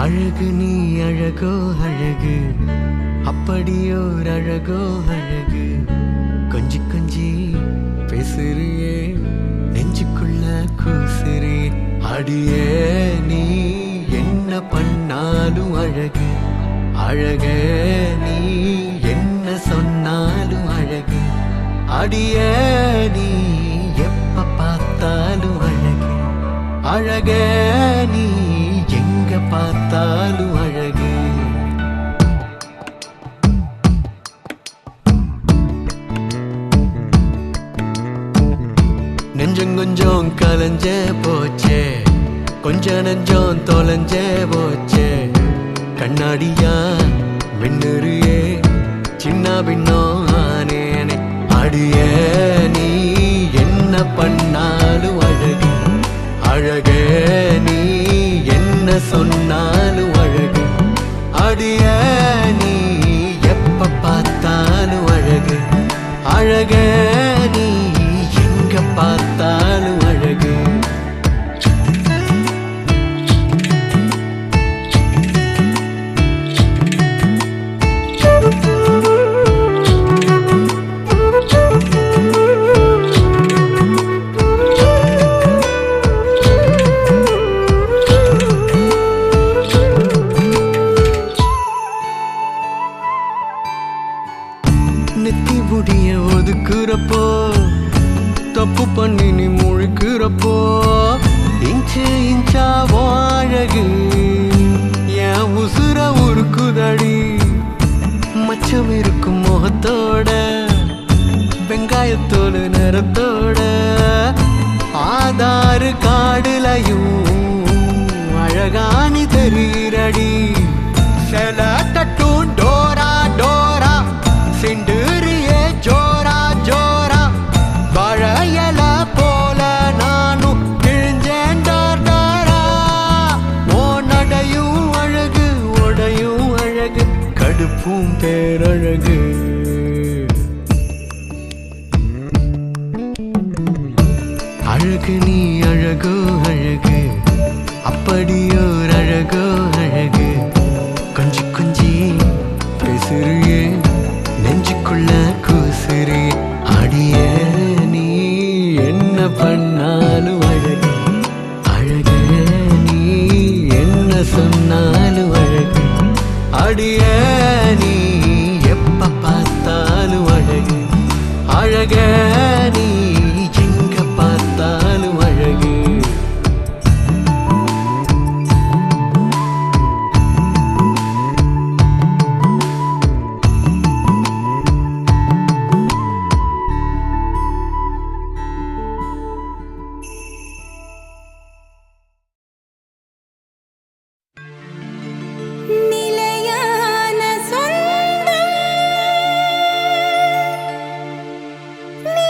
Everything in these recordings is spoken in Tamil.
அழகு நீ அழகோ அழகு, அப்படியோர் அழகோ அழகு. கொஞ்சி கொஞ்சி பேசுறியே, நெஞ்சுக்குள்ள கூசுறே. அடியே நீ என்ன பண்ணாலும் அழகு, அழகே நீ என்ன சொன்னாலும் அழகு. அடியே நீ எப்ப பார்த்தாலும் அழகு, அழகே நீ எங்க பார்த்தாலும் அழகு. நெஞ்சம் கொஞ்சம் கலஞ்ச போச்சே, கொஞ்ச நெஞ்சம் தொலைஞ்ச போச்சே. கண்ணாடியா மின்னுறியே, சின்ன பின்னம் ஆனேனே. அடியே நீ என்ன பண்ணாலும் அழகு, அழகே நீ என்ன சொன்னாலும் அழகு. அடியே நீ எப்ப பார்த்தாலும் அழகு, அழகே நீ எங்க பார்த்தாலும் அழகு. நெத்தி முடிய ஒதுக்குறப்போ, தப்பு பண்ணி நீ முழுக்கிறப்போ, இன்ச்சு இன்ச்சா அழகு என் உசுர உருக்குதடி. மச்சம் இருக்கும் முகத்தோட, வெங்காயத்தோடு நிறத்தோட, ஆதாறு காடுலையும் அழகானி தெரிகிறடி. செல தட்டும் டோரா டோரா, சிண்டுறியே ஜோரா ஜோரா. வாழையல போல நானும் கிழிஞ்சேன் டாரா. ஓ நடையும் அழகு, உடையும் அழகு, கடுப்பும் பேரழகு. அழகு நீ அழகோ அழகு, அப்படியோர் அழகோ அழகு. கொஞ்சி கொஞ்சி பேசுறியே, நெஞ்சுக்குள்ள கூசுறே. அடியே நீ என்ன பண்ணாலும் அழகு, அழகே நீ என்ன சொன்னாலும் அழகு. அடியே நீ எப்ப பார்த்தாலும் அழகு, அழகே நீ எங்க பார்த்தாலும் அழகு. நிலையான சொந்தம் நீ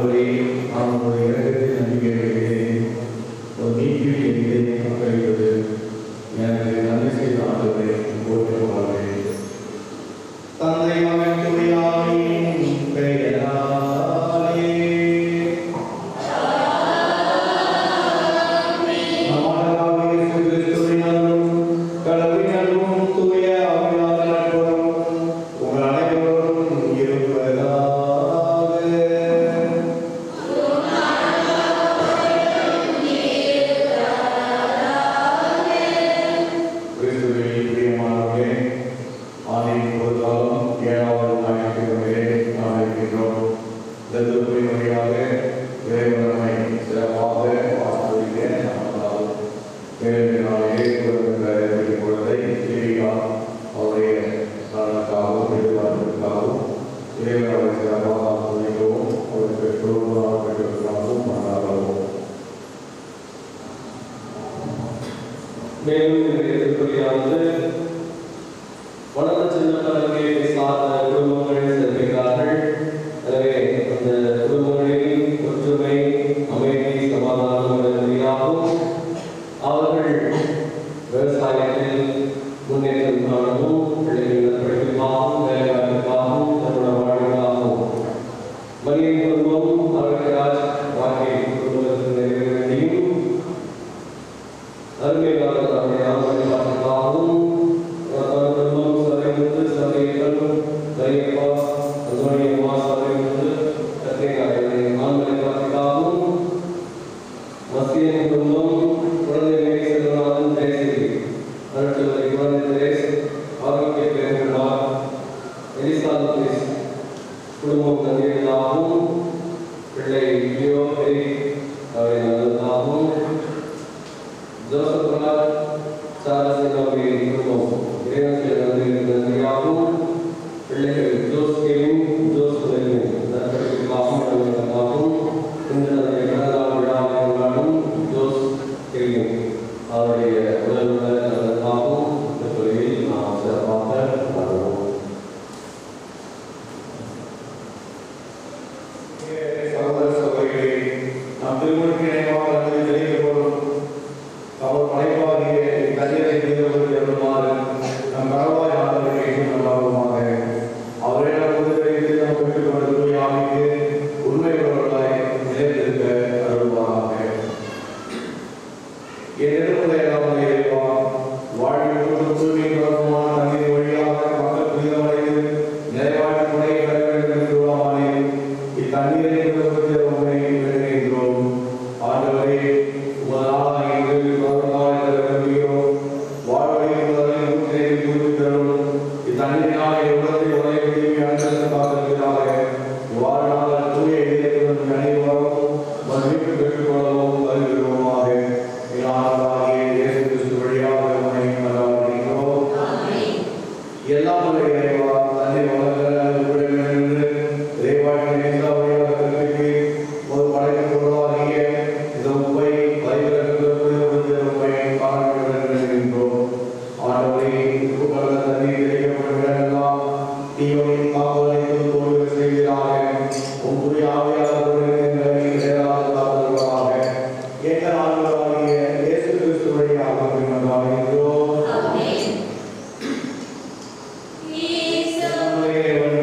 ஆண்டவரே, நான் உங்களுடைய இரக்கத்தை நம்பிக்கை வைக்கிறேன். ஒரு நீக்கி எங்களை அக்கறைப்பது எனக்கு நன்மை செய்த ஆண்டவரை போற்றுவார்கள். தந்தை மகன் தூய ஆவியின் பெயராலே நம் ஆண்டவராகிய இயேசு கிறிஸ்துவின் அருளும் கடவுளின் அருளும் தூய ஆவியாரின் நட்புறவும் உங்கள் அனைவரோடும் இருப்பதாக. கிறிஸ்துவில் பிரியமானவர்களே, ஆண்டின் ஒரு காலம் 7வது ஞாயிற்றுக்கிழமையிலே நாம் இருக்கின்றோம். இந்த திருப்பலி வழியாக இறைவனை சிறப்பாக ஆசிர்வதிக்க நமக்கால் வேலையினாலே குழந்தை சிறியா அவருடைய நலனுக்காகவும் எதிர்பார்ப்பிற்காகவும் இறைவனை சிறப்பாக ஆசிர்வதிக்கவும் அவருக்கு குடும்பமாக பெற்றவர்களாகவும் கொண்டாடுவோம். மேலும் இந்த திருப்பலியானது வளர்ந்த சின்ன தலைமையை சார்ந்த குடும்பங்களை சிறப்பிக்கிறார்கள். எனவே அந்த குடும்பங்களில் ஒற்றுமை, அமைதி, சமாதானம் நிலையாகவும் அவர்கள் விவசாயத்தில் முன்னேற்றம் காணவும், பிள்ளைகள் படிப்பிற்காகவும் வேலைவாய்ப்பிற்காகவும் தன்னோட வாழ்வுக்காகவும் மனிதன் குடும்பமும் அவர்கள் வாழ்க்கை குடும்பத்திற்கு நிறைவேற வேண்டியும் அருமையாக வழிபாட்டுக்காகவும் குடும்பம் சபையிலிருந்து சபையிலும் தையப்பா அந்தோனியம்மா சபையிலிருந்து வழிபாட்டுக்காகவும் மத்தியின் குடும்பம் குழந்தை மேரி செல்வநாதன் ஜெயசேரி அடுத்தவரை குழந்தை திரேஸ் ஆரோக்கிய பேருமார் எலிசாபெத் குடும்பம் நன்றியதாகவும் பிள்ளை லியோ அவை நல்லதாகவும் ஜோசப் சாரசினாவை குடும்பம் இறைவனுக்கு நன்றியாகவும் பிள்ளைகள் ஜோஸ் கெவின் ஜோஸ் நற்படிப்புக்காகவும் இந்த பிறந்தநாள் விழாவை கொண்டாடும் ஜோஸ் கெவின் அவருடைய உடல்நல நலனுக்காகவும் இந்த தொழிலில் நாம் சிறப்பாக கொண்டாடுவோம். சகோதர சகோதரிகளே, நாம் திருமணக்கு இணைவாக தெரிவிக்கப்படும் அவர் படைப்பாகிய கதிரை செய்தவர்கள் எழுதுமாறு நம் கடவாய் ஆண்டவரை கேட்கும் நல்லாவுமாக அவரை நாம் புதுப்பித்து நாம் பெற்றுக்கொண்ட தூய ஆவிக்கு உண்மையுள்ளவர்களாய் நிலைத்திருக்க அருள்வாராக. என் நெருமுறையெல்லாம் இறைவா, வாழ்வில் தூய்மை தொடர்பான தண்ணீர் வழியாக மக்கள் புனிதமடைந்து நிறைவாழ்வு முறையை பெற வேண்டும் என்று உள்ளவானே இத்தண்ணீரை உண்மை வேண்டுகின்றோம். ஆண்டவரே, Amen.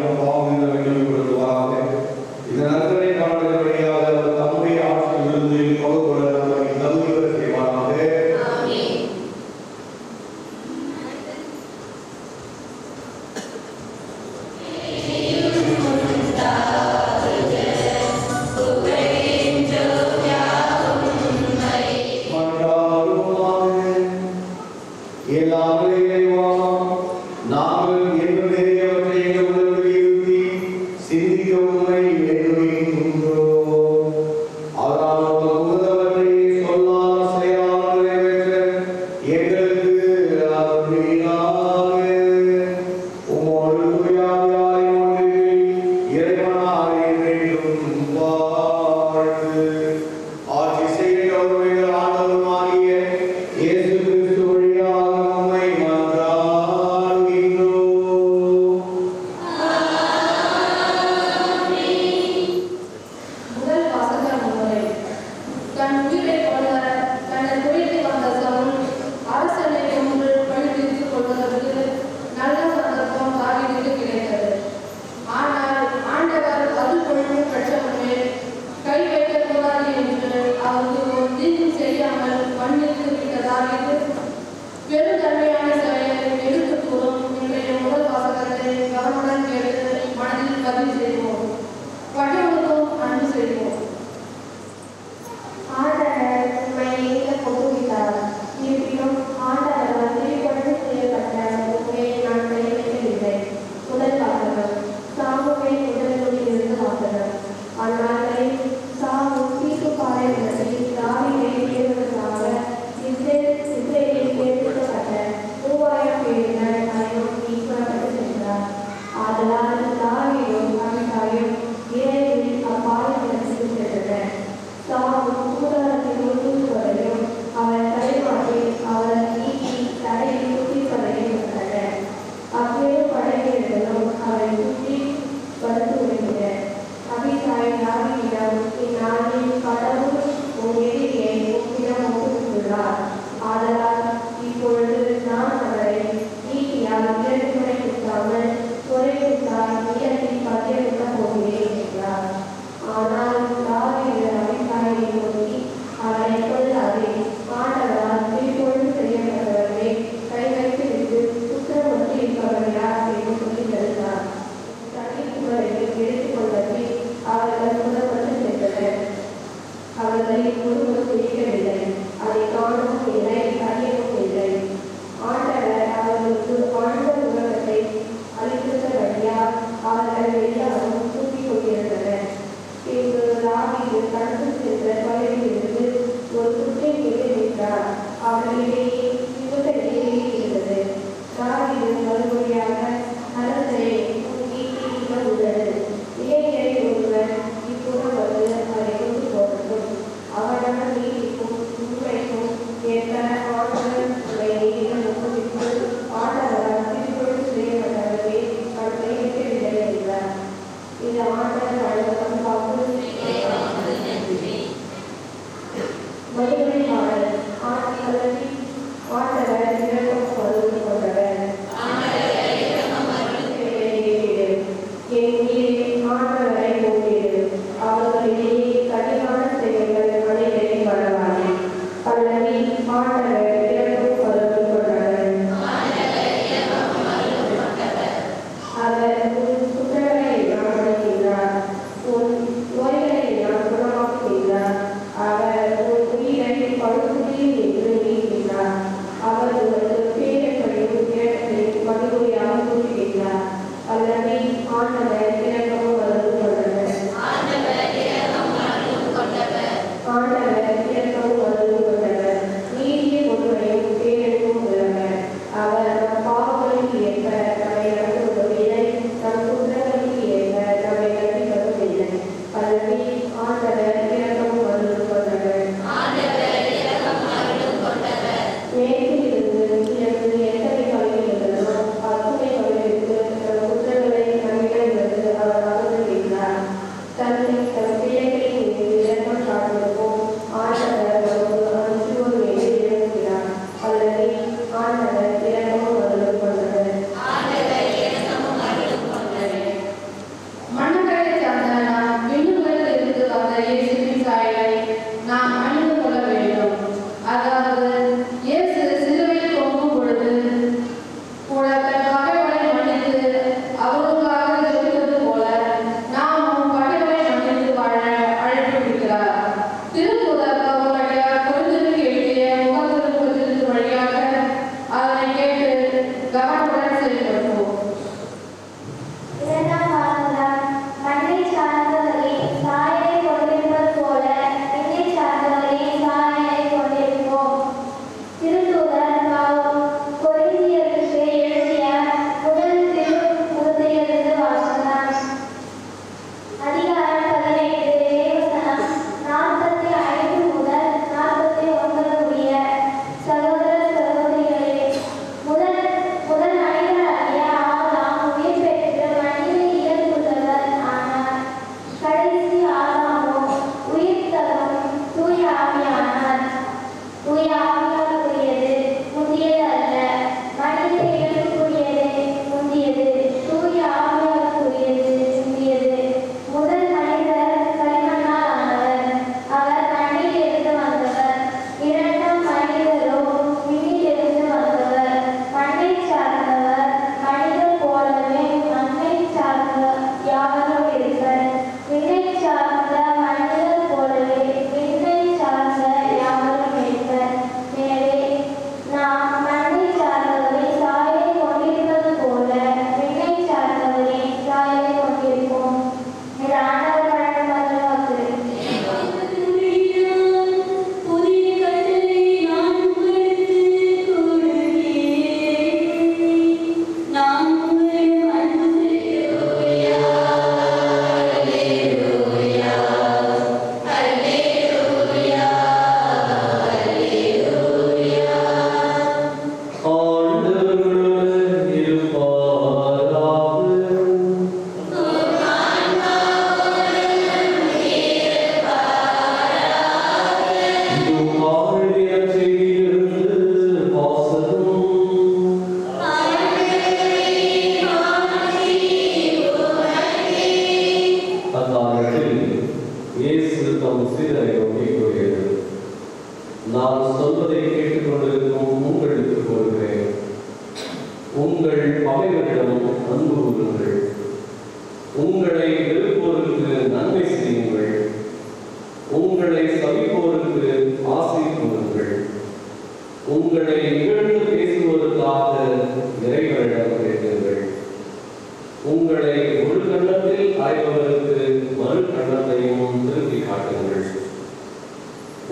உங்களை ஒரு கண்ணத்தில் அறைபவருக்கு மறு கண்ணத்தையும் திருப்பி காட்டுங்கள்.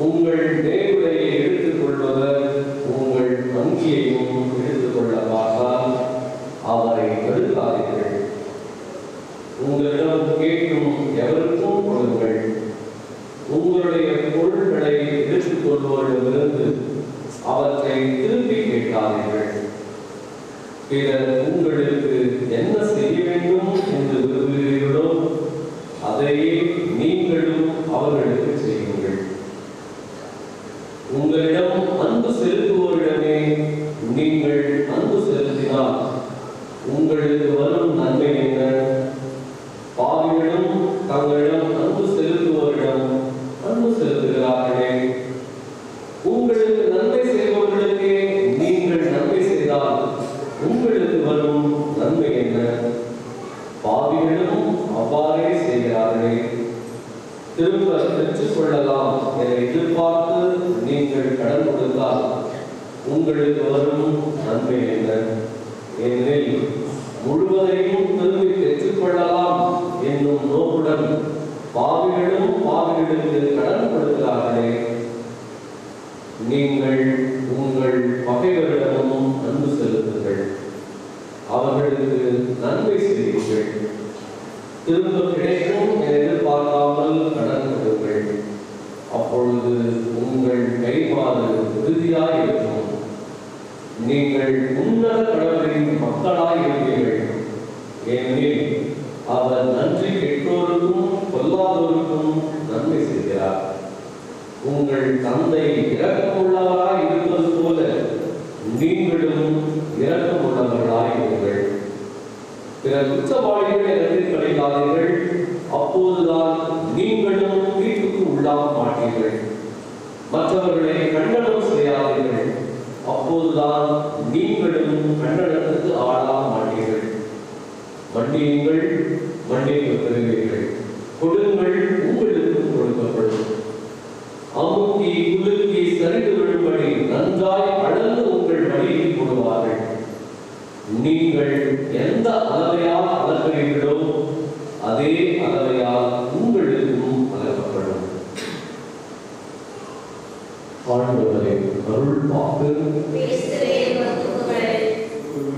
உங்கள் நேருடையை எடுத்துக் கொள்பவர் உங்கள் அங்கியையும் எடுத்துக் கொள்ள பார்த்தால் அவரை தடுக்காதீர்கள். உங்களிடம் கேட்கும் எவருக்கும் கொடுங்கள். உங்களுடைய பொருள்களை எடுத்துக் கொள்வோரிடமிருந்து அவற்றை திருப்பி கேட்காதீர்கள். பிறர் உங்களுக்கு என்ன செய்ய வேண்டும் என்று விரும்புகிறீர்களோ அதையே நீங்களும் அவர்களுக்கு செய்யுங்கள். உங்களிடம் அன்பு செலுத்துவோரிடமே நீங்கள் அன்பு செலுத்தினால் உங்களுக்கு வரும் நன்மை என்ன? பாவிகளும் தங்களிடம் அன்பு செலுத்துவோரிடம் அன்பு செலுத்துகிறார்களே. உங்களுக்கு நன்மை செய்பவர்களுக்கே நீங்கள் நன்மை செய்தால் உங்களுக்கு வரும் நன்மை என்ன? பாவிகளும் அவ்வாறே செய்கிறார்களே. திரும்ப பெற்றுக் கொள்ளலாம் என எதிர்பார்த்து நீங்கள் கடன் கொடுத்தால் உங்களுக்கு வரும் நன்மை என்ன? ஏனெனில் முழுவதையும் திரும்பி பெற்றுக் கொள்ளலாம் என்னும் நோக்குடன் பாவிகளும் பாவிகளுக்கு கடன் கொடுக்கிறார்களே. நீங்கள் உங்கள் பகைவரிடமும் அன்பு செலுத்துங்கள். அவர்களுக்கு நன்மை செய்யுங்கள். திரும்ப கிடைக்கும் என எதிர்பார்க்காமல் கடன் கொடுங்கள். அப்பொழுது உங்கள் கைமாறு உறுதியாய் இருக்கும். நீங்கள் உன்னத கடவுளின் மக்களாய் இருப்பீர்கள். ஏனெனில் அவர் நன்றி கெட்டோருக்கும் கொல்லாதோருக்கும் நன்மை செய்கிறார். உங்கள் தந்தை இரக்கமுள்ளவராய் இருப்பது போல நீங்களும் இரக்கமுள்ளவர்களாய் இருங்கள். பிற குற்றவாளிகளை நன்றி கிடைக்காதீர்கள். அப்போதுதான் நீங்களும் தீர்ப்புக்கு உள்ளாக மாட்டீர்கள். மற்றவர்களை கண்டனம் செய்யாதீர்கள். அப்போதுதான் நீங்களும் கண்டனத்துக்கு ஆளாக மாட்டீர்கள். மன்னியுங்கள், மன்னிப்பு பெறுவீர்கள். கொடுங்கள், உங்களுக்கு கொடுக்கப்படும். அமுக்கி குலுக்கி சரிந்து விடும்படி நன்றாய் அளந்து உங்கள் வழியில் போடுவார்கள். நீங்கள் எந்த அளவையால் அளக்கிறீர்களோ அதே அளவையால் உங்களுக்கும் அளக்கப்படும். ஆண்டவரே அருள் வாக்கு.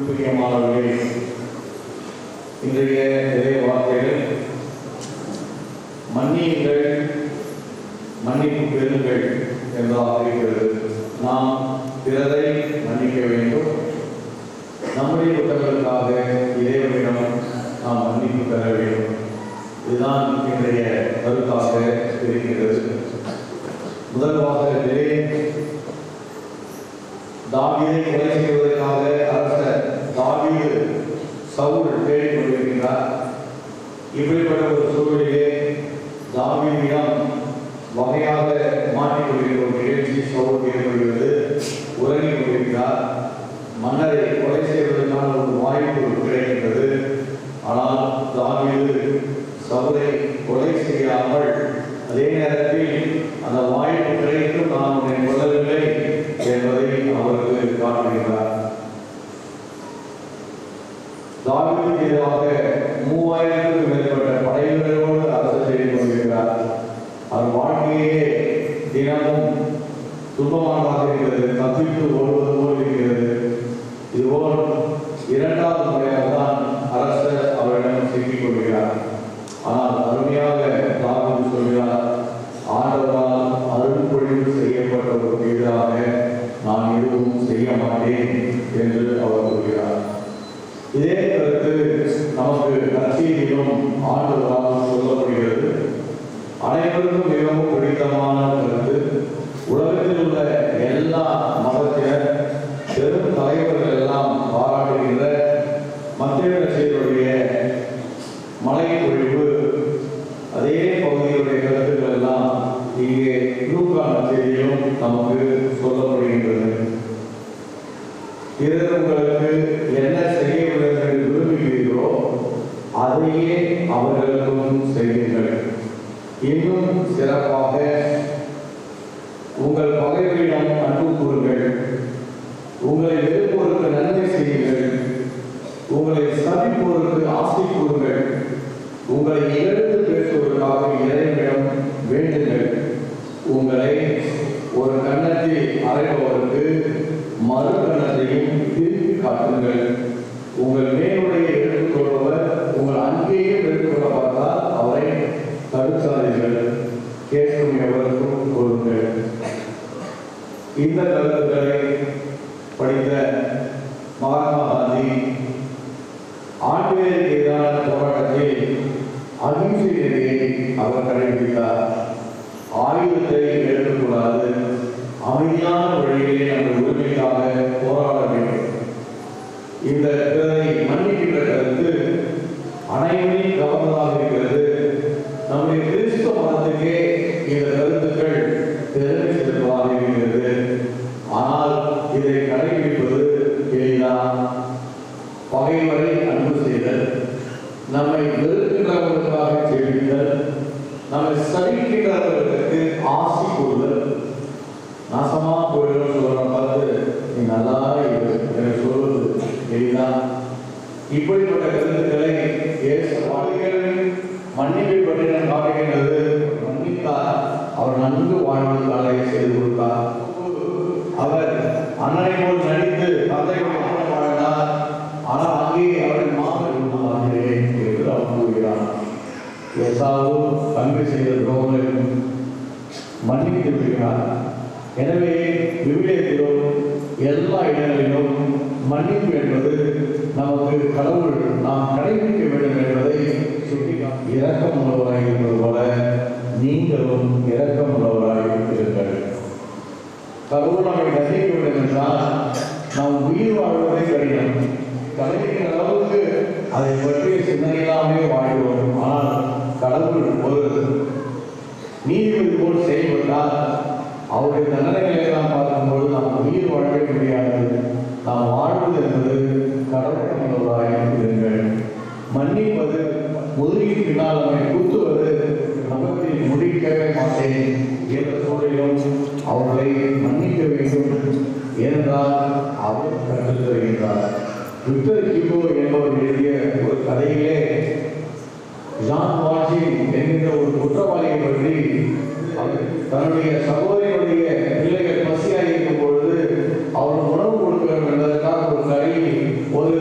பிரியமானவர்களே, இன்றைய வார்த்தைகள் மன்னியுங்கள், மன்னிப்பு பெறுங்கள் என்றாக இருக்கிறது. நாம் பிறரை மன்னிக்க வேண்டும். நம்முடைய குற்றங்களுக்காக இறைவனிடம் நாம் மன்னிப்பு பெற வேண்டும். இதுதான் இன்றைய கருத்தாக இருக்கிறது. முதல் வாசகத்திலே தாவீதை கொலை செய்வதற்காக அரசர் தாவீது சவுல் தேடிக் கொண்டிருக்கிறார். இப்படிப்பட்ட ஒரு சூழலிலே தாவீதிடம் வகையாக மாற்றிக்கொள்கிற ஒரு நிகழ்ச்சி சவுல் ஏற்படுகிறது. உறங்கிக் கொண்டிருக்கிறார். மன்னரை கொலை செய்வதற்கான ஒரு வாய்ப்பு கிடைக்கின்றது. ஆனால் தாவீது சவுலை கொலை செய்யாமல் அதே நேரத்தில் அந்த வாய்ப்பு கிடைக்கும் நான் உன்னை கொல்லவில்லை என்பதை அவருக்கு காட்டுகிறார். தாவீதுக்கு எதிராக 3000க்கும் மேற்பட்ட படைகளோடு அரசு செய்து கொண்டிருக்கிறார். அவர் வாழ்க்கையே தினமும் துன்பமானதாக இருக்கிறது. தப்பித்து ஓடுவது போல் இருக்கிறது. இதுபோல் இரண்டாவது முறையாக தான் அரசர் அவரிடம் சிக்கிக் கொள்கிறார். ஆனால் அருமையாக தாவீது சொல்கிறார், ஆண்டவரால் அருள் பொழிவு செய்யப்பட்ட ஒரு எதிராக நான் எதுவும் செய்ய மாட்டேன் என்று அவர் சொல்கிறார். இதே கருத்து நமக்கு நற்செய்தியிலும் ஆண்டவரால் சொல்லப்படுகிறது. அனைவருக்கும் மிகவும் பிடித்தமான கருத்து. உலகத்தில் உள்ள எல்லா மதத்தினர் பெரும் தலைவர்கள் எல்லாம் பாராட்டுகின்ற மத்திய நற்செய்தியுடைய மலை பொழிவு அதே பகுதியுடைய கருத்துக்கள் எல்லாம் இங்கே லூக்கா நற்செய்தியிலும் நமக்கு சொல்லப்படுகின்றது. பிறர் உங்களுக்கு என்ன செய்ய வேண்டும் என்று விரும்புகிறீர்களோ அதையே அவர்களுக்கும் செய்யுங்கள். இன்னும் சிறப்பாக உங்கள் பகைவரிடம் அன்பு கூறுங்கள். உங்களை வெறுப்போருக்கு நன்மை செய்யுங்கள். உங்களை சபிப்போருக்கு ஆசை இந்த கருத்துக்களை படித்த மகாத்மா காந்தி ஆங்கிலேயருக்கு எதிரான போராட்டத்தில் அகிம்சை நெறியை அவர் கடைபிடித்தார். ஆயுதத்தை எடுக்கக்கூடாது, அமைதியான வழியிலே நம்ம உரிமைக்காக போராட வேண்டும். இந்த பிறரை மன்னிக்கின்ற கருத்து அனைவரையும் கவர்ந்ததாக இருக்கிறது. நம்முடைய கிறிஸ்துவ மதத்துக்கே இந்த கருத்துக்கள் பெருமை செலுத்துவதாக இருக்கிறது. ஆனால் இதை கடைபிடிப்பது எளிதான். பகைவரை அன்பு செய்தல், நம்மை வெறுக்கின்றவர்களுக்காக செவித்தல், நம்மை சகிக்கின்றவர்களுக்கு ஆசி கூறுதல், நாசமா போயிடும் சொல்ற பார்த்து நீ நல்லா இரு எனக்கு சொல்வது எளிதான். இப்படிப்பட்ட கருத்துக்களை மன்னிப்பை பற்றி நான் காட்டுகின்றது. மன்னித்தார், அவர் நன்கு வாழ்வதற்காக செய்து கொடுத்தார். அவர் அண்ணனை போல் நடித்து தந்தை வாழ்ந்தார். ஆனால் அங்கே அவரை மாபெரும் வாழ்கிறேன் என்று அவர் கூறுகிறார். ஏசாவும் தங்கை செய்த துரோகங்களையும் மன்னித்து விடுகிறார். எனவே விவிலியத்திலும் எல்லா இடங்களிலும் மன்னிப்பு என்பது நமக்கு கடவுள் நாம் கடைபிடிக்க வேண்டும் என்பதை சுட்டிக்காட்டி இரக்கம் உள்ளவராக இருப்பது போல நீங்களும் இரக்கம் உள்ளவராக இருங்கள். கடவுள் நம்மை தண்டிக்க வேண்டும் என்றால் நாம் உயிர் வாழ்வதே கடினம். கடைபிடிக்கிற அளவுக்கு அதை பற்றிய சிந்தனையில்லாமே வாழ்வோம். ஆனால் கடவுள் ஒரு நீதிபதி போல் செயல்பட்டால் அவருடைய தண்டனைகளை எல்லாம் பார்க்கும்போது நாம் உயிர் வாழவே முடியாது. நாம் வாழ்வது என்பது கடவுள் உள்ளவராக இருங்கள். மன்னிப்பது முதுகின் பின்னால் நம்மை குத்துவது முகத்தில் முடிக்கவே மாட்டேன் என்ற சூழலிலும் அவர்களை மன்னிக்க வேண்டும். ஏனென்றால் அவர் கற்றுத் தருகின்றார். விக்டர் ஹியூகோ என்பவர் எழுதிய ஒரு கதையிலே ஜான் வால்ஜின் என்கின்ற ஒரு குற்றவாளியை பற்றி தன்னுடைய சகோதரியுடைய பிள்ளைகள் பசியாக இருக்கும் பொழுது அவன் உணவு கொடுக்க வேண்டும் என்பதற்காக ஒரு கடையில் ஒரு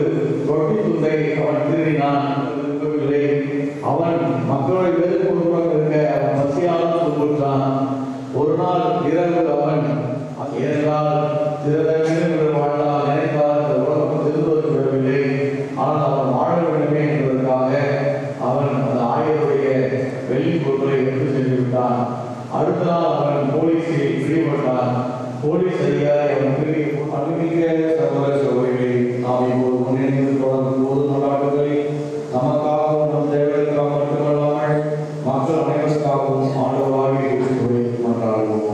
ரொட்டி துண்டை அவன் திருடினான். அவன் மக்களுடைய வெறுப்புடன் இருக்க அவன் பசியால் துன்புற்றான். ஒரு நாள் இரவு அவன் ஏனென்றால் திருட வேண்டும் வாழ்ந்தால் நினைத்தால் இந்த உலகம் திருந்துவது விடவில்லை. ஆனால் அவன் வாழ வேண்டுமே என்பதற்காக அவன் அந்த ஆயருடைய வெள்ளி பொருட்களை எடுத்து சென்று விட்டான். அடுத்த நாள் அவன் போலீஸில் பிடிபட்டான். போலீஸ் அதிகாரி அவன் திரும்பி அனுமதிக்க சகோதர சகோதரிகளை நாம் இப்போது முன்னெடுத்து தொடர்ந்து போது கொண்டாடுகளை நமக்காகவும் நம் தேவைக்காக மட்டுமல்லாமல் மக்கள் அனைவருக்காகவும் ஆண்டவராக இயேசுவை கொண்டாடுவோம்.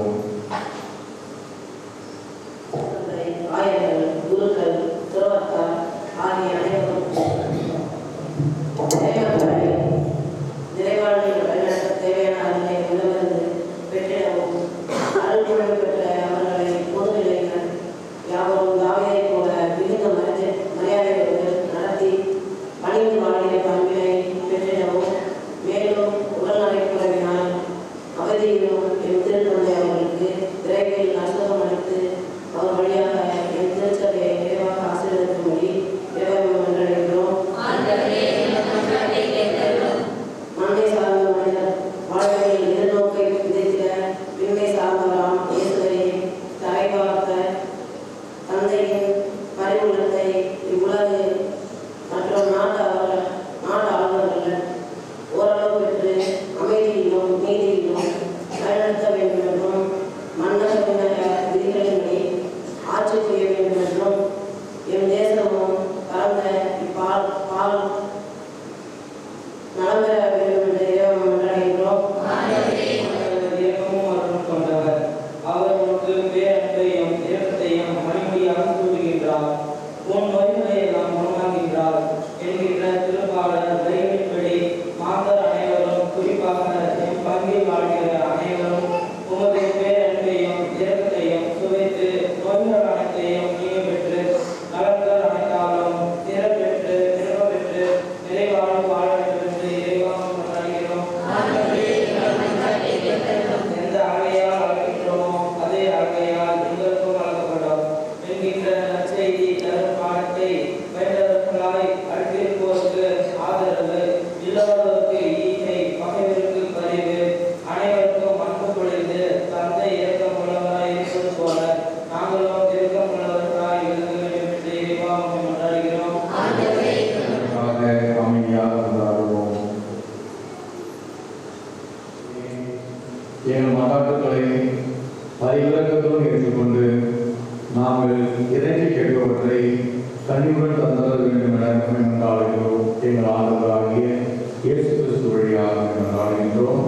அனைவருக்கும் அன்பு பொழிந்து தந்தை இறக்கம் உள்ளவராய் இருப்பது போல மன்றாட்டுகளை பரிவிலக்கத்துடன் ஏற்றுக்கொண்டு நாங்கள் இறைஞ்சி கேட்பவற்றை கனிவுடன் தந்தர வேண்டும் என மன்றாடுகிறோம். எங்கள் ஆண்டவராகிய இயேசு கிறிஸ்து வழியாக மன்றாடுகின்றோம்.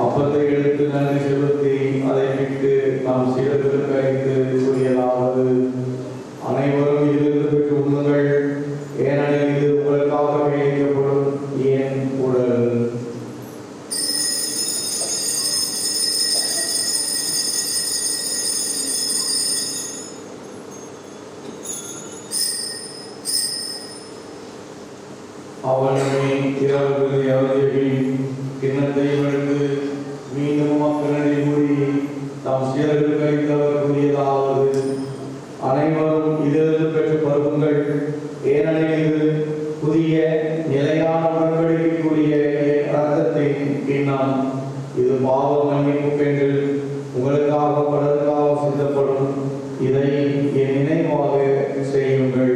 அப்பத்தை எடுத்து நன்றி செலுத்தி அதை விட்டு நாம் சீடத்திற்கு அழைத்து கூறிய அவனை இரவு அவதியின் கிண்ணத்தை எடுத்து மீண்டும் மக்களிடையே கூறி தாம் சீரர்கள் கழித்தவர் கூறியதாவது: அனைவரும் இதிலிருந்து பெற்று பருவங்கள், ஏனெனில் இது புதிய நிலையான உடன்படிக்கைக்குரிய இரத்தத்தின் கிண்ணம். இது பாவ மன்னிப்புக்கென்று உங்களுக்காக பலருக்காக சிந்தப்படும். இதை என் நினைவாக செய்யுங்கள்.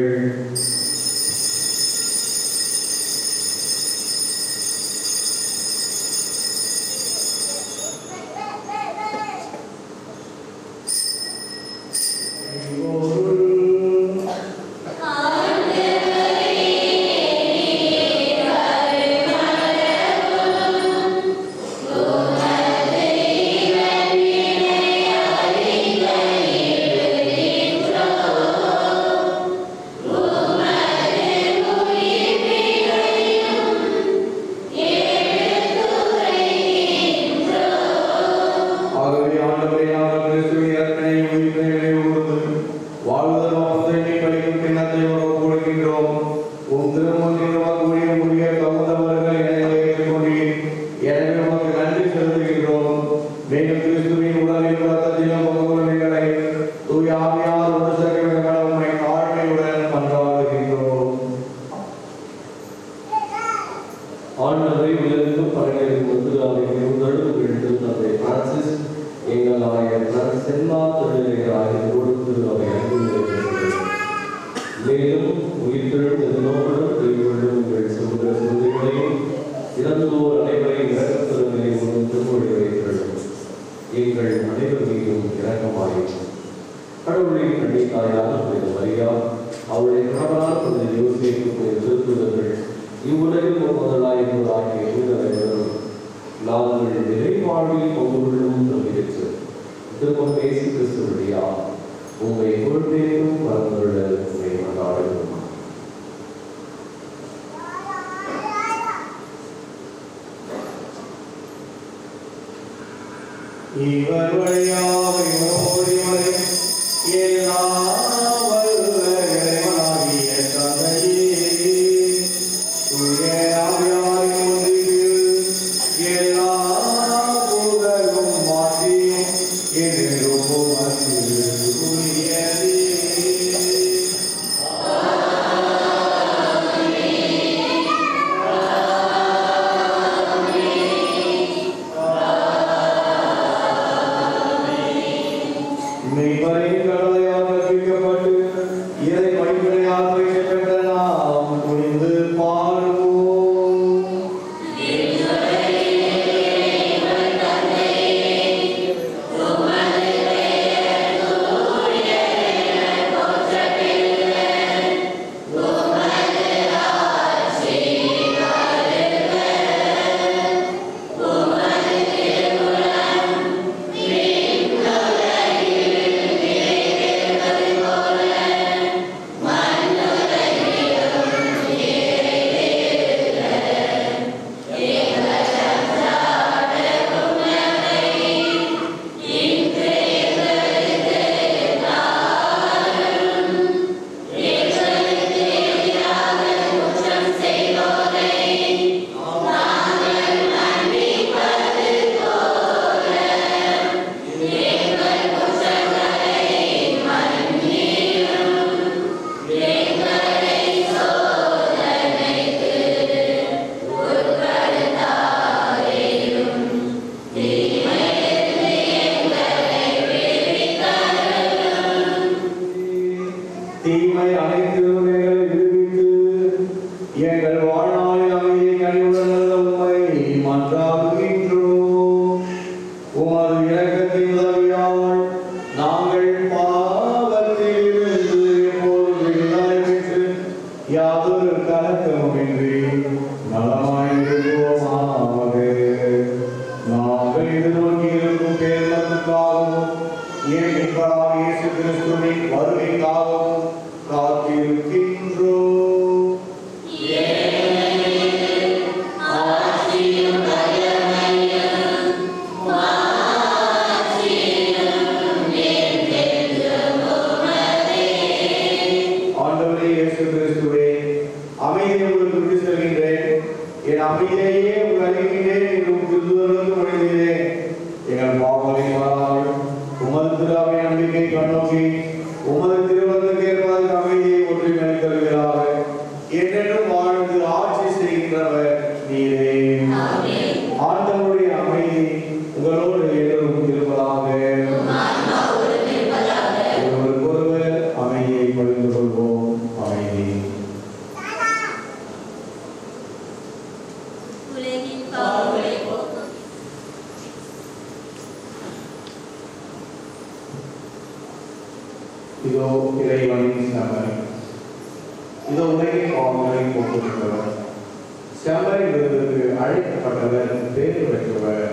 ஆண்டவரை உலகெங்கும் பரவியிருக்கும் முத்துராமையும் தடுப்புகள் தந்தை பிரான்சிஸ் எங்கள் ஆயர் செல்லா தொழிலை ஆகிய கொடுத்து அவை அன்புகிறது. மேலும் உயிர்த்தெழும் எதிர்நோக்குடன் கைகொள்ளும் உங்கள் சமூக சூழ்நிலைகளையும் இறந்தோர் அனைவரையும் இறக்கத்திறங்களை ஒன்றும் திருமொழி வைத்தழும். எங்கள் அனைவர் மீதும் இறக்கமாயும் கடவுளின் கண்ணி தாயான புனித மரியா, அவருடைய கணவரான புனித யோசேப்பு, புனித திருத்துதர்கள், இவ்வுலகில் முதலாயிரம் ஆகிய அனைவரும் நாங்கள் நிறைவாழ்வில் பங்கு கொள்ளும் நம்பிக்கை திருமணம் பேசி கிறிஸ்துவடியா உங்களை பொருட்பேரும் பரந்துள்ள உண்மை கொண்டாடுகிறோம். இவர் வழியாக ஓடி வரை எல்லா வல்ல இறைவனாகிய தந்தையே, தூய ஆவியாரின் ஒன்றிப்பில் எல்லா புகழும் மாற்றியும் என்றும் உமக்கு உரியதே. இதோ இறைவனின் செம்மறி, இதோ உலகை பாவங்களை போக்குகிறவர், செம்மறி விருதுக்கு அழைக்கப்பட்டவர் பேறு பெற்றவர்.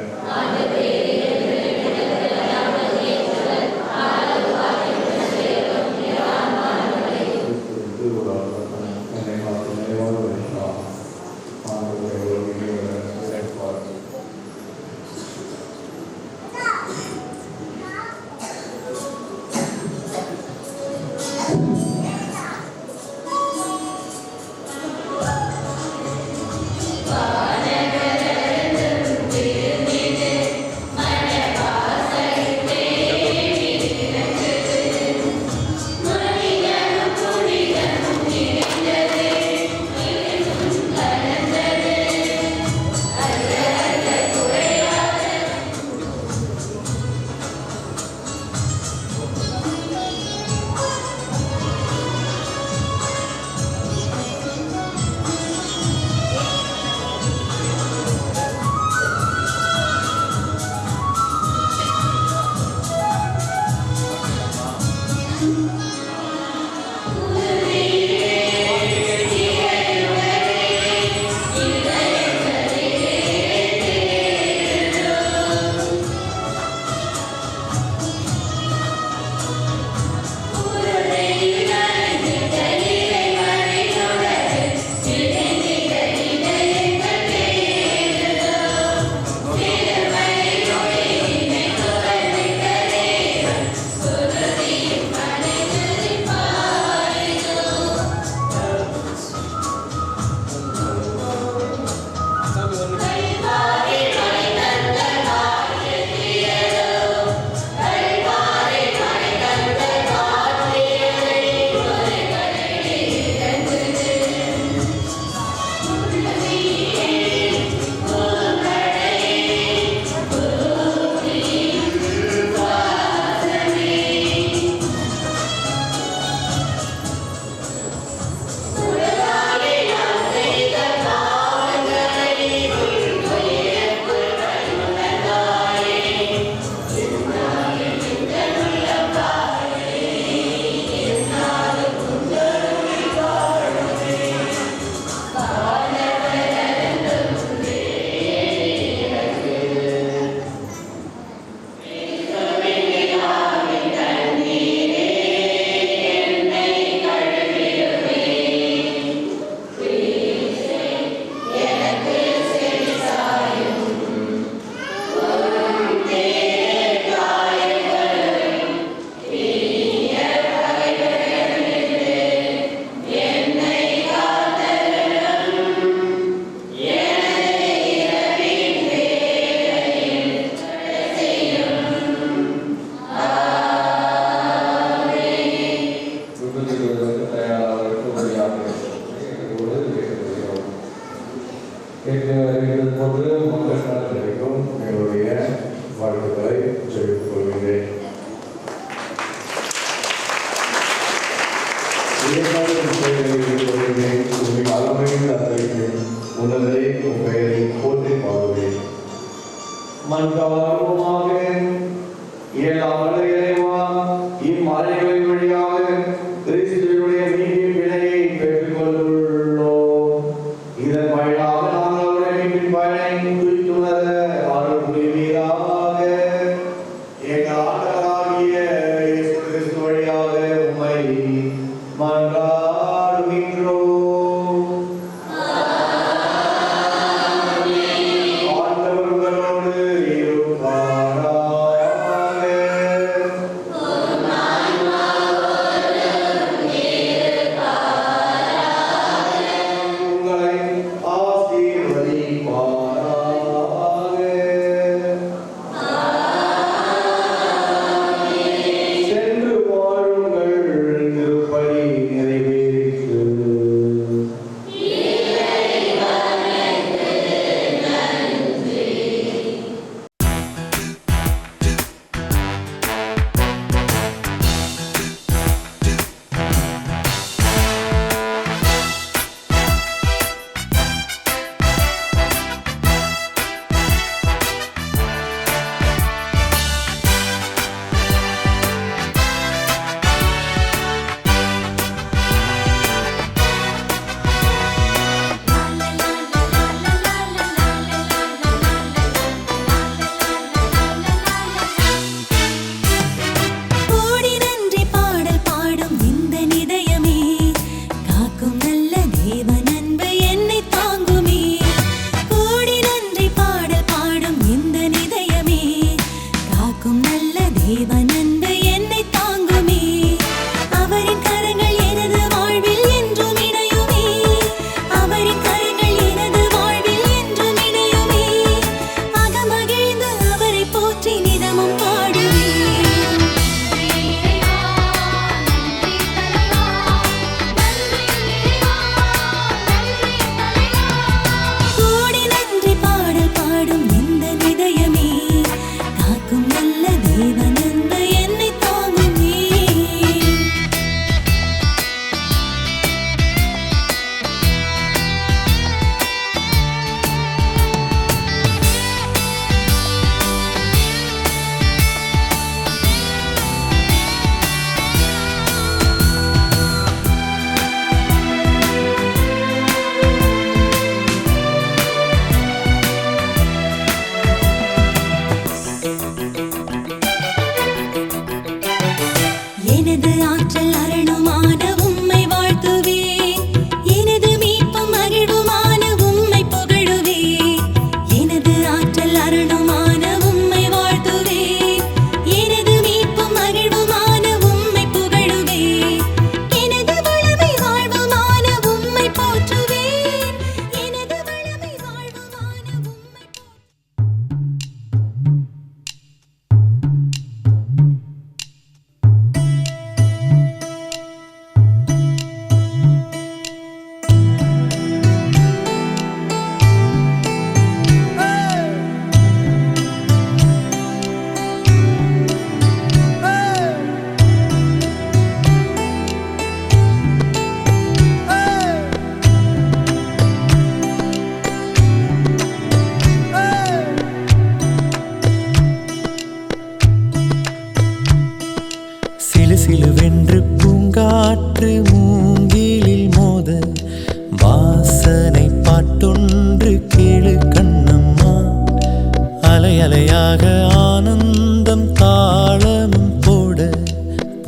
அலையாக ஆனந்தம் தாளமும் போட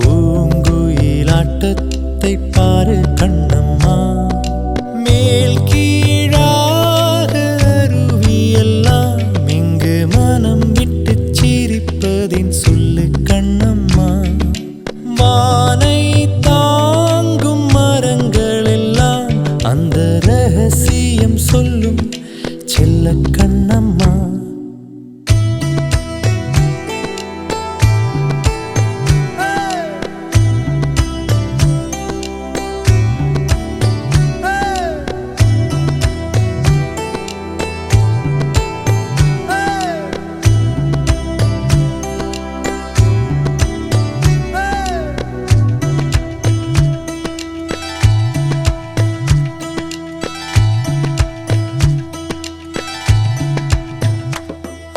பூங்குயிலாட்டத்தை பாரு கண்ணம்மா. மேல் கீழாக அருவியெல்லாம் இங்கு மனம் விட்டு சிரிப்பதின் சொல்லு கண்ணம்மா. வானை தாங்கும் மரங்கள் எல்லாம் அந்த ரகசியம் சொல்லும் செல்ல கண்ணம்மா.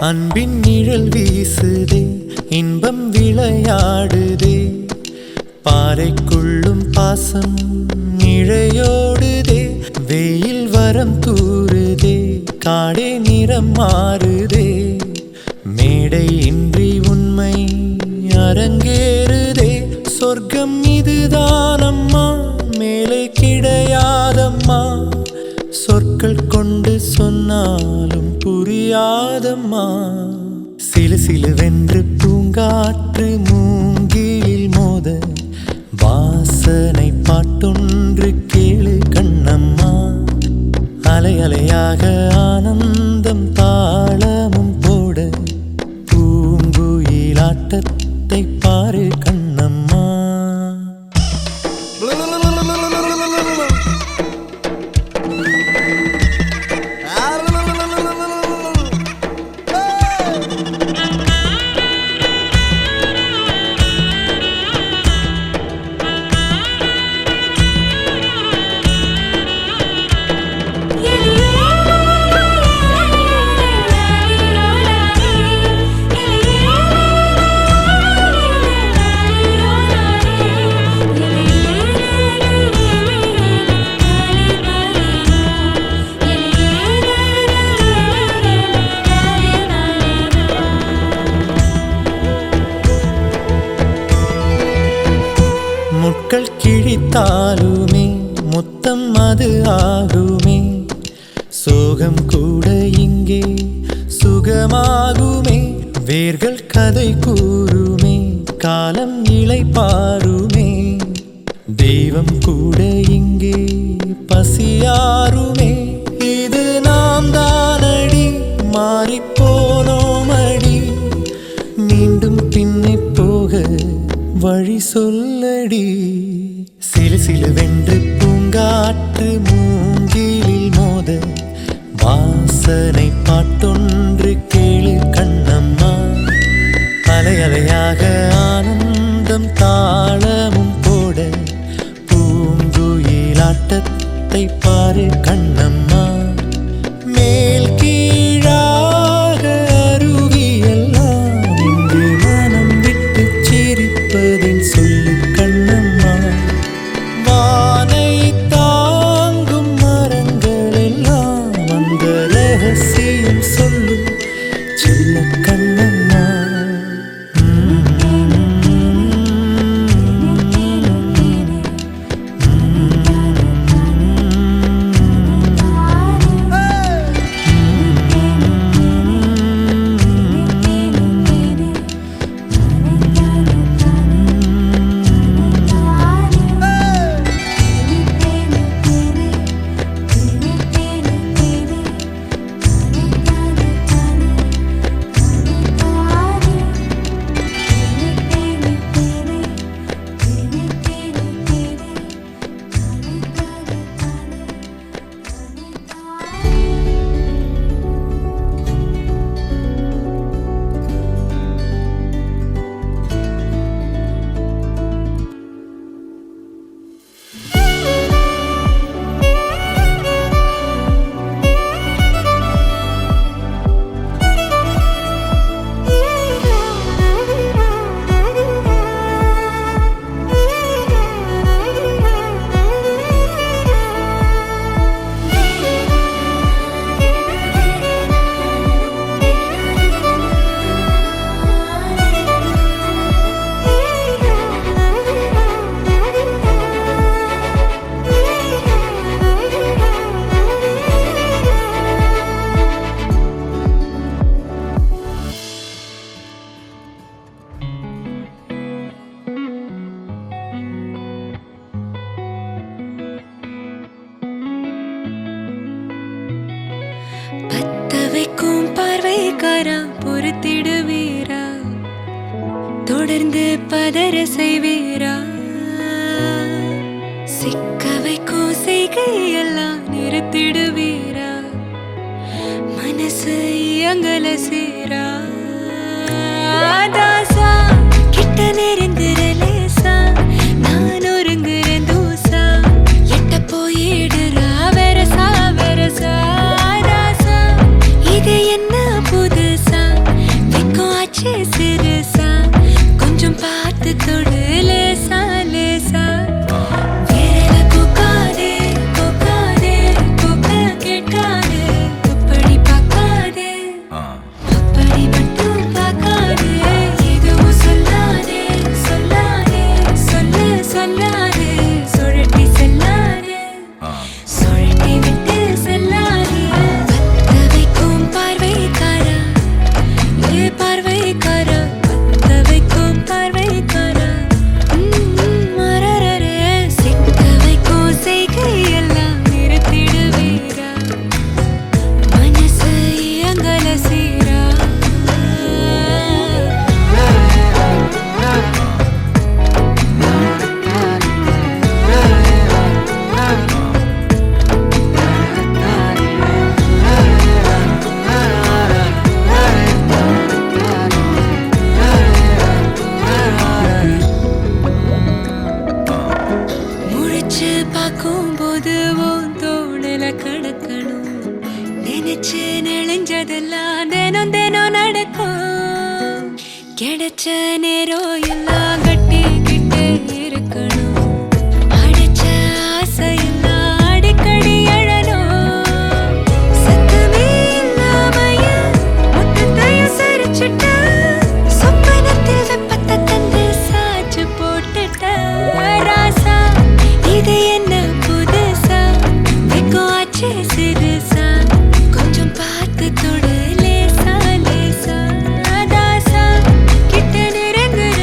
அன்பின் நிழல் வீசுதே, இன்பம் விளையாடுதே, பாறைக்குள்ளும் பாசம் இழையோடுதே. வெயில் வரம் தூறுதே, காடே நிறம் மாறுதே, மேடை இன்றி உண்மை அரங்கேறுதே. சொர்க்கம் இதுதானம்மா, மேலே கிடையாதம்மா, சொற்கள் கொண்டு சொன்னாலும் புரியாதம்மா. சிலு சிலுவென்று பூங்காற்று மூங்கிலில் மோத வாசனை பாட்டொன்று கேளு கண்ணம்மா. அலை அலையாக ஆனந்தம் தாளமும் போட பூங்குயிலாட்டத்தை பாரு கண்ணம்மா. முட்கள் கிழித்தாலுமே முத்தம் அது ஆகுமே, சோகம் கூட இங்கே சுகமாகுமே. வேர்கள் கதை கூறுமே, காலம் இலை பாருமே, தெய்வம் கூட இங்கே பசியாருமே. இது நாம் தானடி, மாறிப்போனோமடி, மீண்டும் பின்னே போக வழி சொல்லடி. சிலு சிலுவென்று பூங்காற்று மூங்கிலில் மோத வாசனை பாட்டொன்று கேளு கண்ணம்மா. அலை அலையாக ஆனந்தம் தாளமும் போட பூங்குயிலாட்டத்தை பாரு கண்ணம்மா. மேல் கீழாக அருவியெல்லாம் இங்கு மனம் விட்டு சிரிப்பதின் சொல்லு கண்ணம்மா. வானை தாங்கும் மரங்கள் எல்லாம் அந்த ரகசியம் சொல்லும் செல்ல கண்ணம்மா. தொடர்ந்து பதற செய்வீரா? சிக்க வைக்கும் செய்கையெல்லாம் நிறுத்திடுவீரா? மனசு இயங்கல சீரா? தாசா கிட்ட நெருங்குற லேசா, நான் ஒருங்குற தூசா, எட்ட போயிடுறா வெரசா வெரசா. தாசா இது என்ன புதுசா, வெக்கம் ஆச்சு சிறுசா, கொஞ்சம் பார்த்து தொடு லேசா லேசா. விரல கூக்காதே கூக்காதே கூக்க கேட்காதே, இப்படி பார்க்காதே அப்படி மட்டும் பார்க்காதே. எதுவும் சொல்லாதே சொல்லாதே சொல்ல சொல்லாதே, சுழட்டி செல்லாதே சுழட்டி விட்டு செல்லாதே. பத்த வைக்கும் பார்வைக்காரா, ஏ பார்வைக்காரா, பத்த வைக்கும் பார்வைக்காரா. மரரரே சிக்க வைக்கும் செய்கையெல்லாம் நிறுத்திடுவீரா? மனசு இயங்கல சீரா? முழிச்சு பார்க்கும்போது உன் தோணல கடக்கணும், நினைச்சு நெளிஞ்சதெல்லாம் தினம் தினம் நடக்கும். கிடைச்ச நேரம் எல்லாம் கட்டிக்கிட்டே இருக்கணும், அடிச்ச ஆசையெல்லாம் அடிக்கடி எழணும். சத்தமே இல்லாமைய மொத்தத்தையும் சரிச்சுட்ட, சொப்பனத்தில் வெப்பத்தை தந்து சாச்சு போட்டுட்ட. ராசா இது என்ன புதுசா, வெக்கம் ஆச்சு சிறுசா, கொஞ்சம் பார்த்து தொடு லேசா லேசா. தாசா கிட்ட நெருங்குற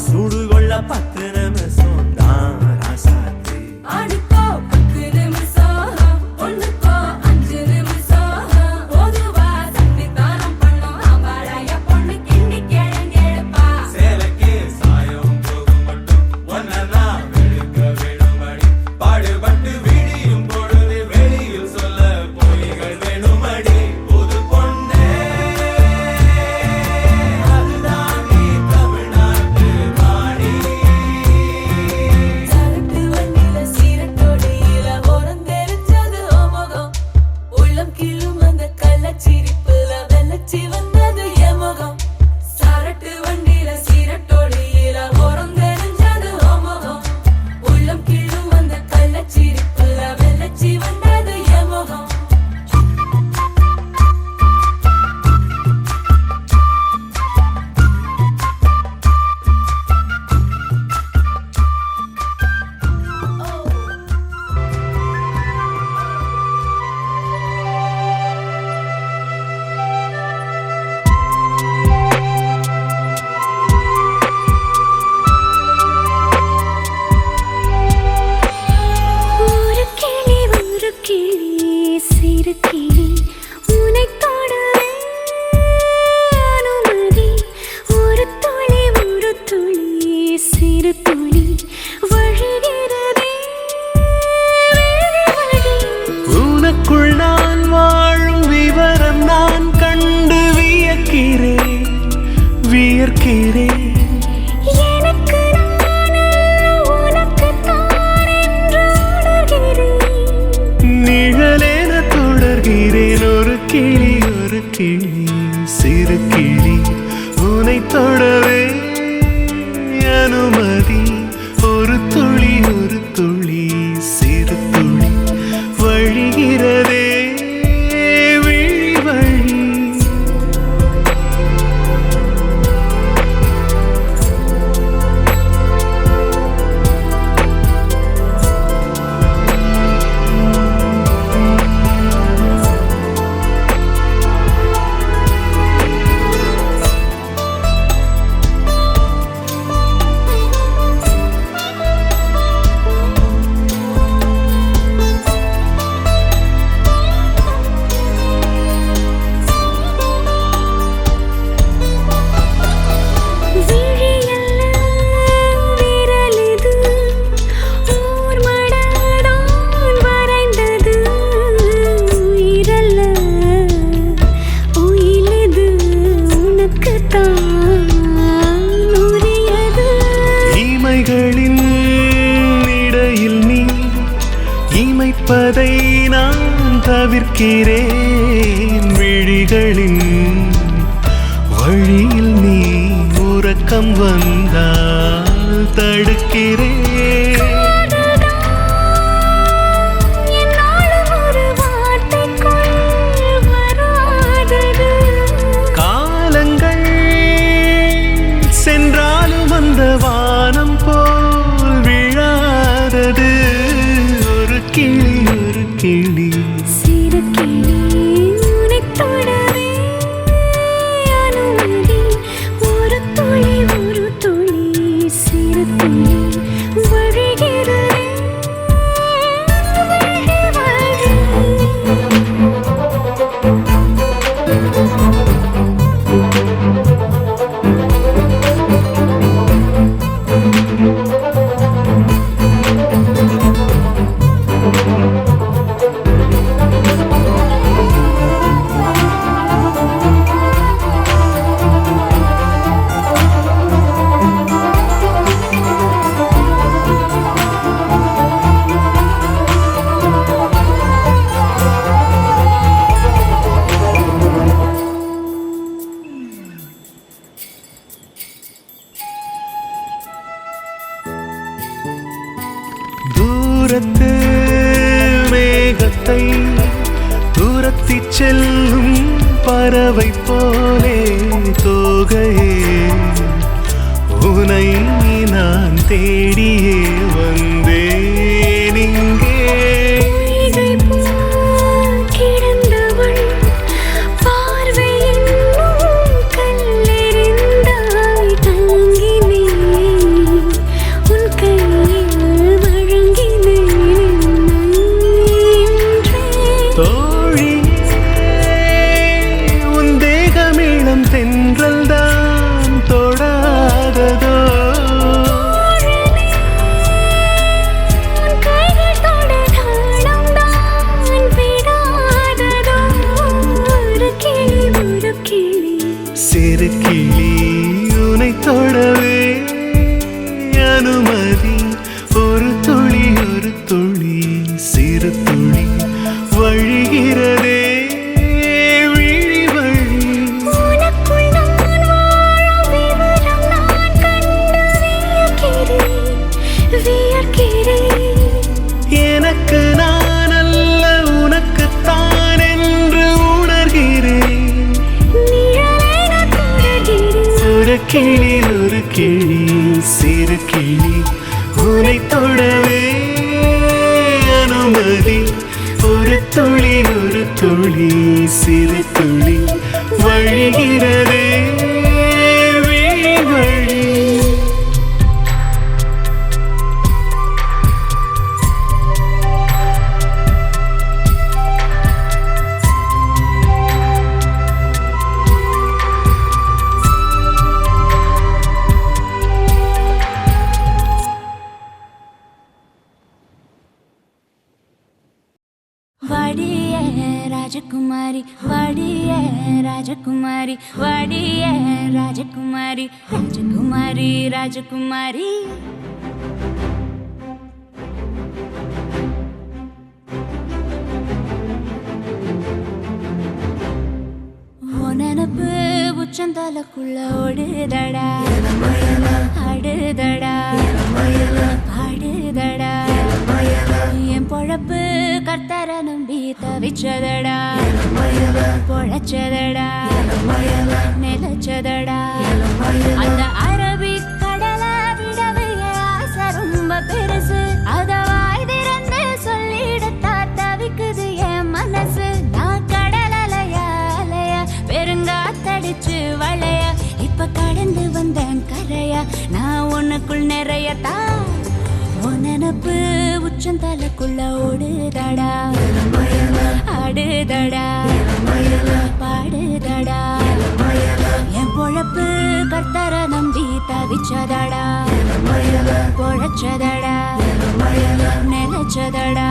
சுடுகொள்ள 10 நிமிஷம் தான் ராசாத்தி. அடுக்கோ 10 நிமிஷம், ஒண்ணுக்கோ 5 நிமிஷம். பொதுவா சன்னிதானம் பண்ணோம் ஆம்பளைய பொண்ணு கிண்டி கிழங்கெடுப்பா. சேலைக்கு சாயம் போகும் மட்டும் ஒன்னா வெளுக்க வேணுமடி. பாடுபட்டு விடியும் பொழுது வெளியில் சொல்ல பொய்கள் வேணுமடி. புது பொண்ணே அதுதான் நீ தமிழ்நாட்டு வாணி. சரட்டு வண்டியில சீரட்டோடியில ஓரம் தெரிஞ்சது முகம். உள்ளம் கிள்ளும் அந்த கள்ளச்சிரிப்புல வெள்ளச்சி வந்தது என் முகம். சரட்டு வண்டியில சீரட்டோடியில ஓரம் தெரிஞ்சது முகம். உள்ளம் கிள்ளும் அந்த கள்ளச்சிரிப்புல வெள்ளச்சி வந்தது என் முகம். ஒரு கிளி சிறு கிளி உன்னை தொடவே அனுமதி. ஒரு துளி சிறு துளி வழிகிறதே வழி. உனக்குள் நான் வாழும் விவரம் நான் கண்டு வியக்கிறேன் வியர்க்கிறேன். எனக்கு நானே உனக்குத்தான் என்று உணர்கிறேன். நிழலென தொடர்கிறேன். ஒரு கிளி சிறு கிளி உன்னை தொடவே அனுமதி. ஒரு துளி சிறு துளி வழிகிறதே விழி வழி. விழியல்ல விரலிது ஓர் மடதான் வரைந்தது. உயிரல்ல உயிலது உனக்குத்தான் உரியது. இமைகளின் இடையில் நீ இமைப்பதை நான் தவிர்க்கிறேன். விழிகளின் வழியில் நீ உறக்கம் வந்தால் தடுக்கிறேன். என்னாலும் ஒரு வார்த்தைக்குள் வராதது. காலங்கள் சென்றாலும் அந்த வானம் போல் விழாதது. ஒரு கிளி சிறு கிளி உன்னை தொடவே அனுமதி. ஒரு துளி சிறு துளி வழிகிறதே வழி. தூரத்து மேகத்தை துரத்திச் செல்லும் பறவை போலே தோகையே உனை நான் தேடியே வந்தேன் இங்கே. பொய்கை போல் கிடந்தவள் பார்வை என்னும் கல்லெறிந்தாய் தங்கினேன். கிளி ஒரு கிளி சிறு கிளி உனை தொடவே அனுமதி ஒரு துளி சிறு துளி வழிகிறதே விழிவழி வாடிய ராஜகுமாரி வாடிய ராஜகுமாரி வாடிய ராஜகுமாரி ராஜகுமாரி ராஜகுமாரி நினப்பு உச்சந்தலக்குள்ள ஓடுதடா ஆடுதடா பாடுதடா என் பொழப்பு கர்த்தர நம்பி தவிச்சதடா பொழச்சதடா நிலச்சதடா அந்த அரபிக் கடல விடவே ஆசை ரொம்ப பெருசு அத வாய் திறந்து சொல்லிடத்தா தவிக்குது என் மனசு நான் கடல் அலையா அலையா பெருங்காத்தடிச்சு வளைய இப்ப கடந்து வந்தேன் கரையா நான் உனக்குள் நிறையத்தா நினப்பு உச்சந்தலக்குள்ள ஓடுதடா ஆடுதடா பாடுதடா என் பொழப்பு கர்த்தர நம்பி தவிச்சதடா பொழச்சதடா நிலச்சதடா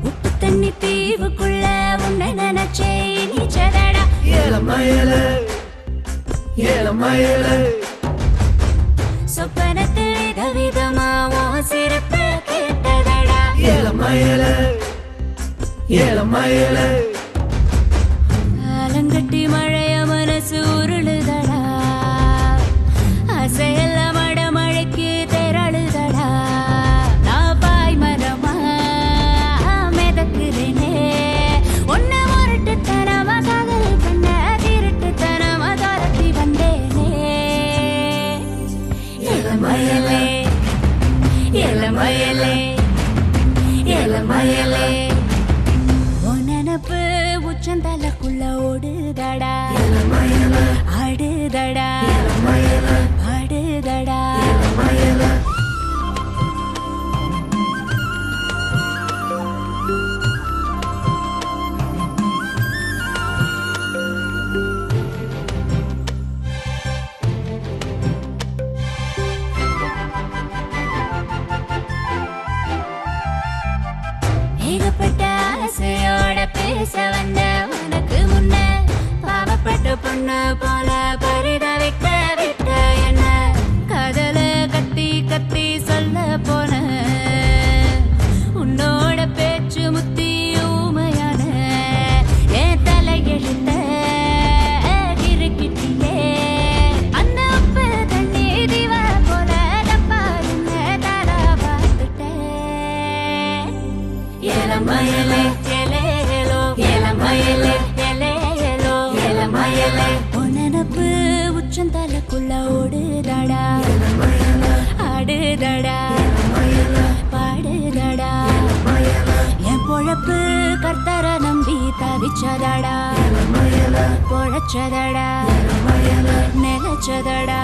உப்பு தண்ணி தீவுக்குள்ள உன்னை நினைச்சே நீச்சதடா சொப்பனத்தில் விதவிதமா சிறப்பு கேட்டதடா ஆலங்கட்டி மழைய மனசு உருளுதடா அசையெல்லாம் மட மழைக்கு திரளுதடா நான் பாய் மரமா மிதக்குறேனே ஒன்ன முரட்டுத்தனமா காதல் பண்ண திருட்டுத்தனமா துரத்தி வந்தேனே இளமயலே இளமயலே இளமயலே நினப்பு உச்சந்தலக்குள்ள ஓடுதடா ஆடுதடா பாடுதடா ஏகப்பட்ட ஆசையோட பேச வந்த உனக்கு முன்ன பாவப்பட்ட பொண்ணு போல பரிதவிக்க விட்ட என்ன கதல கத்தி கத்தி சொல்ல போன உன்னோட பேச்சு முத்தி ஊமையான என் தலையெழுத்த கிறுக்கிட்டியே அந்த உப்பு தண்ணி திவா போல தப்பா என்ன தரா பார்த்துட்டேன் இளமயலே இலையலோ இளமயலே இலையலோ இளமயலே நினப்பு உச்சந்தலக்குள்ள ஓடுதடா ஆடுதடா பாடுதடா என் பொழப்பு கர்த்தர நம்பி தவிச்சதடா பொழச்சதடா நிலச்சதடா